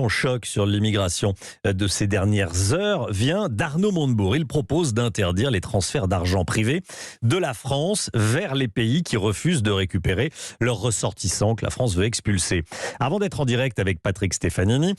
Choc sur l'immigration de ces dernières heures vient d'Arnaud Montebourg. Il propose d'interdire les transferts d'argent privé de la France vers les pays qui refusent de récupérer leurs ressortissants que la France veut expulser. Avant d'être en direct avec Patrick Stefanini,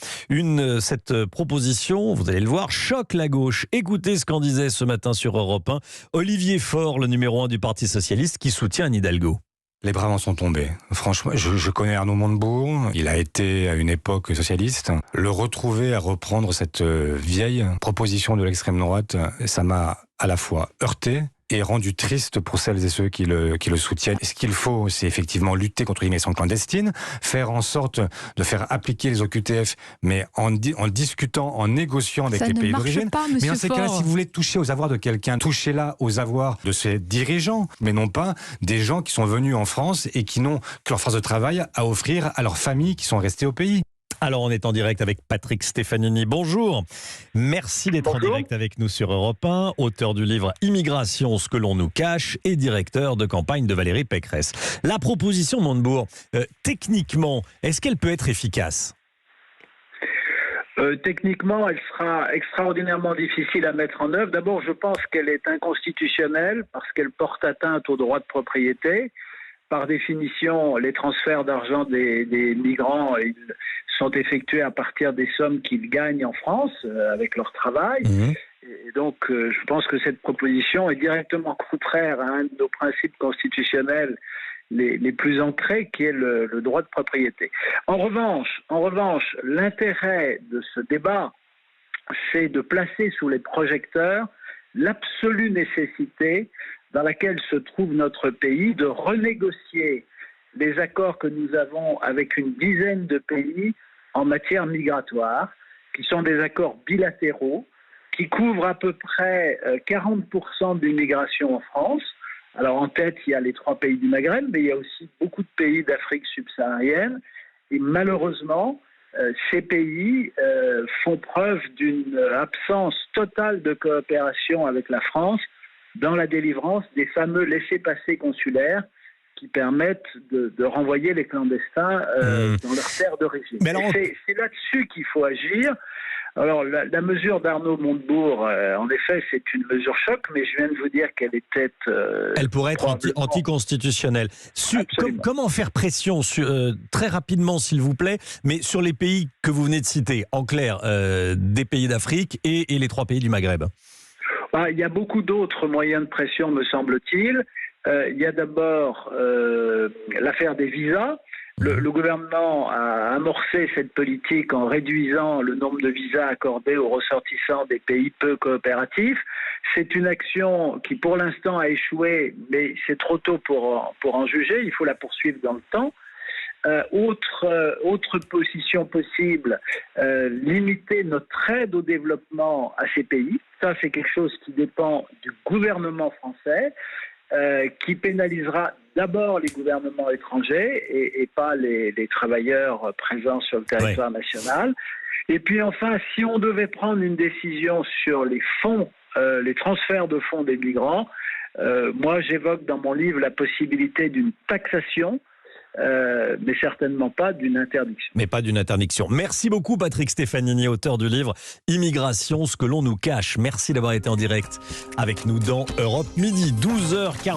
cette proposition, vous allez le voir, choque la gauche. Écoutez ce qu'en disait ce matin sur Europe 1 Olivier Faure, le numéro 1 du Parti socialiste, qui soutient Anne Hidalgo. Les bras en sont tombés. Franchement, je connais Arnaud Montebourg. Il a été à une époque socialiste. Le retrouver à reprendre cette vieille proposition de l'extrême droite, ça m'a à la fois heurté et rendu triste pour celles et ceux qui le soutiennent. Ce qu'il faut, c'est effectivement lutter contre l'immigration clandestine, faire en sorte de faire appliquer les OQTF, mais en discutant, en négociant avec les pays d'origine. Mais dans ces cas-là, si vous voulez toucher aux avoirs de quelqu'un, touchez-là aux avoirs de ses dirigeants, mais non pas des gens qui sont venus en France et qui n'ont que leur force de travail à offrir à leurs familles qui sont restées au pays. Alors, on est en direct avec Patrick Stefanini. Bonjour. Merci d'être en direct avec nous sur Europe 1, auteur du livre Immigration, ce que l'on nous cache et directeur de campagne de Valérie Pécresse. La proposition Montebourg, techniquement, est-ce qu'elle peut être efficace ? Techniquement, elle sera extraordinairement difficile à mettre en œuvre. D'abord, je pense qu'elle est inconstitutionnelle parce qu'elle porte atteinte au droit de propriété. Par définition, les transferts d'argent des migrants ils sont effectués à partir des sommes qu'ils gagnent en France avec leur travail. Et donc, je pense que cette proposition est directement contraire à un de nos principes constitutionnels les plus ancrés, qui est le droit de propriété. En revanche, l'intérêt de ce débat, c'est de placer sous les projecteurs l'absolue nécessité dans laquelle se trouve notre pays de renégocier les accords que nous avons avec une dizaine de pays en matière migratoire, qui sont des accords bilatéraux, qui couvrent à peu près 40% de l'immigration en France. Alors en tête, il y a les 3 pays du Maghreb, mais il y a aussi beaucoup de pays d'Afrique subsaharienne. Et malheureusement, ces pays font preuve d'une absence totale de coopération avec la France dans la délivrance des fameux laissez-passer consulaires qui permettent de renvoyer les clandestins dans leur terre d'origine. C'est là-dessus qu'il faut agir. Alors, la mesure d'Arnaud Montebourg, en effet, c'est une mesure choc, mais je viens de vous dire qu'elle était... elle pourrait être anticonstitutionnelle. Comment faire pression, très rapidement, s'il vous plaît, mais sur les pays que vous venez de citer, en clair, des pays d'Afrique et les 3 pays du Maghreb? Il y a beaucoup d'autres moyens de pression, me semble-t-il. Il y a d'abord l'affaire des visas. Le gouvernement a amorcé cette politique en réduisant le nombre de visas accordés aux ressortissants des pays peu coopératifs. C'est une action qui, pour l'instant, a échoué, mais c'est trop tôt pour en juger. Il faut la poursuivre dans le temps. Autre position possible, limiter notre aide au développement à ces pays. Ça, c'est quelque chose qui dépend du gouvernement français, qui pénalisera d'abord les gouvernements étrangers et pas les travailleurs présents sur le territoire national. Et puis enfin, si on devait prendre une décision sur les fonds, les transferts de fonds des migrants, moi j'évoque dans mon livre la possibilité d'une taxation, mais certainement pas d'une interdiction. Mais pas d'une interdiction. Merci beaucoup Patrick Stefanini, auteur du livre Immigration, ce que l'on nous cache. Merci d'avoir été en direct avec nous dans Europe Midi, 12h40.